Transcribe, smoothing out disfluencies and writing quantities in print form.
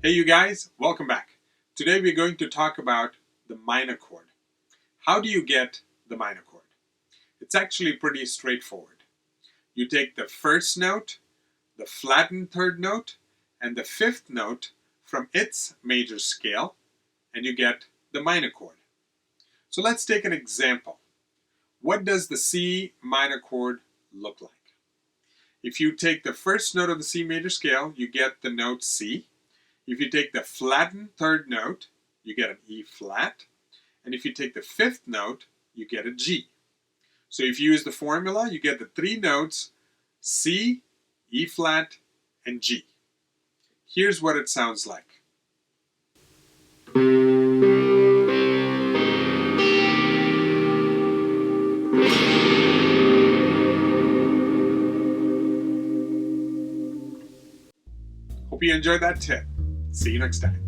Hey you guys, welcome back. Today we're going to talk about the minor chord. How do you get the minor chord? It's actually pretty straightforward. You take the first note, the flattened third note, and the fifth note from its major scale, and you get the minor chord. So let's take an example. What does the C minor chord look like? If you take the first note of the C major scale, you get the note C. If you take the flattened third note, you get an E flat. And if you take the fifth note, you get a G. So if you use the formula, you get the three notes C, E flat, and G. Here's what it sounds like. Hope you enjoyed that tip. See you next time.